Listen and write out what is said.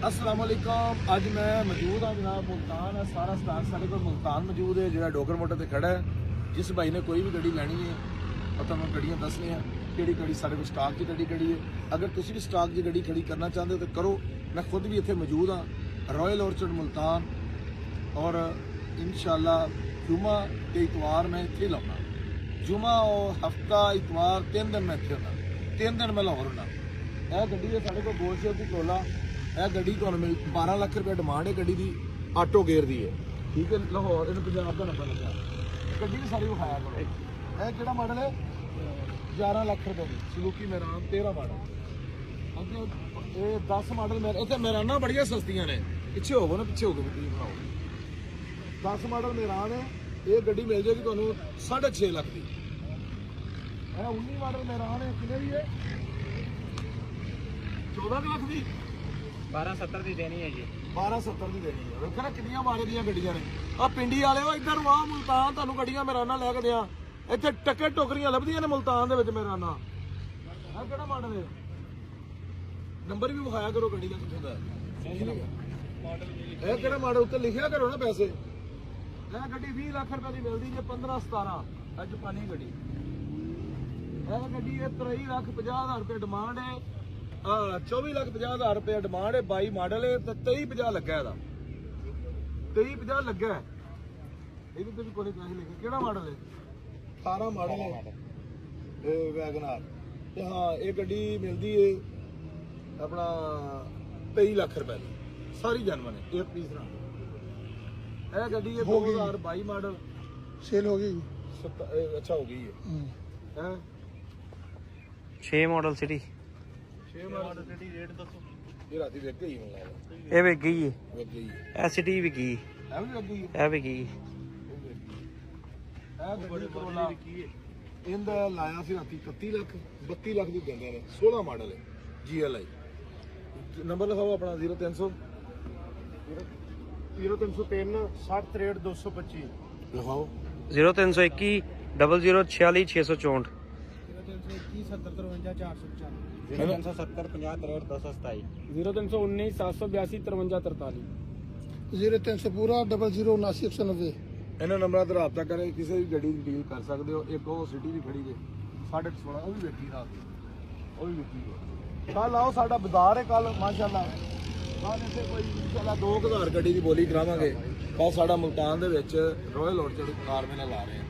अस्सलाम वालेकुम। अज मैं मौजूद हाँ जनाब मुल्तान है। सारा स्टाक साढ़े को मुल्तान मौजूद है जो डोगर मोटर पर खड़ा है। जिस भाई ने कोई भी गड्डी लैनी है और तुहानू गड्डियां दसनियां किहड़ी किहड़ी साढ़े को स्टाक की गड्डी खड़ी है। अगर तुसीं भी स्टाक की गड्डी खड़ी करना चाहते हो तो करो। मैं खुद भी इत्थे मौजूद हाँ रॉयल ऑर्चर्ड मुल्तान और इंशाअल्लाह जुमा ते इतवार मैं इत्थे लाऊंगा। जुमा और हफ्ता इतवार 3 दिन मैं इत्थे होना, 3 दिन मैं लाहौर होना। यह गड्डी है साढ़े को गोलशेप की कोला। यह गड्डी तुहानू मिल 12 लाख रुपये डिमांड है गड्डी की, आटो गेयर की है। ठीक है लाहौर इन पंजाब का नंबर लगा गड्डी भी सारी विखाया करो। यह किहड़ा मॉडल है 11 लाख रुपये की सुजुकी मैरान 13 मॉडल। अगे ये 10 मॉडल इतने मैराना बड़िया सस्तियां ने। पिछे होवो ना, पिछे होकर बनाओ। 10 मॉडल मैरान है। ये गड्डी मिल जाएगी तुहानू 6.5 लाख की। 19 मॉडल मैरान है कितने की है 14 लाख की 1270 की देनी है जी। 1270 की देनी है। देखो ना कितनी मारे दी गड्डियां ने। आ पिंडी वाले इधर आ मुल्तान तुहानू गड्डियां मैराना लैके दियां। इत्थे टक्के टोकरियां लभदियां ने मुल्तान दे विच मैराना। आ किहड़ा मॉडल है नंबर भी विखाया करो गड्डी का कित्थों दा है। किहड़ा मॉडल उत्ते लिखिया करो ना पैसे। यह गड्डी 20 लाख रुपए की मिलती है 15-17 जापानी गड्डी। यह गड्डी 23,50,000 रुपये डिमांड है। 24,50,000 रुपये डिमांड है। 22 मॉडल है तो 23,50 लगा है। 23,50 लगा है। ये भी कोई पैसे लिखे किहड़ा मॉडल है 18 मॉडल है वैगनार। हाँ ये गड्डी मिलती है अपना 23 लाख रुपए की सारी जानवर है। एक पीस ना यह गड्डी है 2022 मॉडल सेल हो गई। अच्छा हो गई है। 6 model city 6 model city rate दसो। ये राती विक गई है। ਇਹ ਵਿਕ ਗਈ ਹੈ। विक गई है। ਇਹ ਸਿਟੀ ਵਿਕ ਗਈ। है भी विक गई है। ਇਹ ਵਿਕ ਗਈ। ਇਹ ਗੱਡੀ ਕਰੋਲਾ ਇਹਦਾ ਲਾਇਆ ਸੀ ਰਾਤੀ 31 ਲੱਖ 32 ਲੱਖ ਦੀ ਦਿੰਦੇ ਨੇ। 16 ਮਾਡਲ ਹੈ GLI। ਨੰਬਰ ਲਿਖਾਓ ਆਪਣਾ 0300 0303 60 225 ਲਿਖਾਓ 0321 0046 664 0321 70 53 404 0370 50 63 227 0319 782 53 43 0300 पूरा 0079 190। ਇਹਨਾਂ ਨੰਬਰਾਂ ਤੇ ਰਾਬਤਾ ਕਰੇ ਕਿਸੇ ਵੀ ਗੱਡੀ ਦੀ ਡੀਲ ਕਰ ਸਕਦੇ ਹੋ। ਇੱਕ ਉਹ ਸਿਟੀ ਵੀ ਖੜੀ ਜੇ 16.5 ਉਹ ਵੀ ਵੇਖੀ ਰਾਤ ਉਹ ਵੀ ਵੇਖੀ। ਕੱਲ ਆਓ ਸਾਡਾ ਬਾਜ਼ਾਰ ਹੈ ਕੱਲ ਮਾਸ਼ਾਅੱਲਾ। ਕੱਲ ਇੱਥੇ ਕੋਈ ਇੰਸ਼ਾਅੱਲਾ 2000 ਗੱਡੀ ਦੀ ਬੋਲੀ ਕਰਾਵਾਂਗੇ। ਕੱਲ ਸਾਡਾ ਮੁਲਤਾਨ ਦੇ ਵਿੱਚ ਰਾਇਲ ਔਰਚਰਡ ਕਾਰ ਮੇਲਾ ਲਾ ਰਹੇ ਹਾਂ।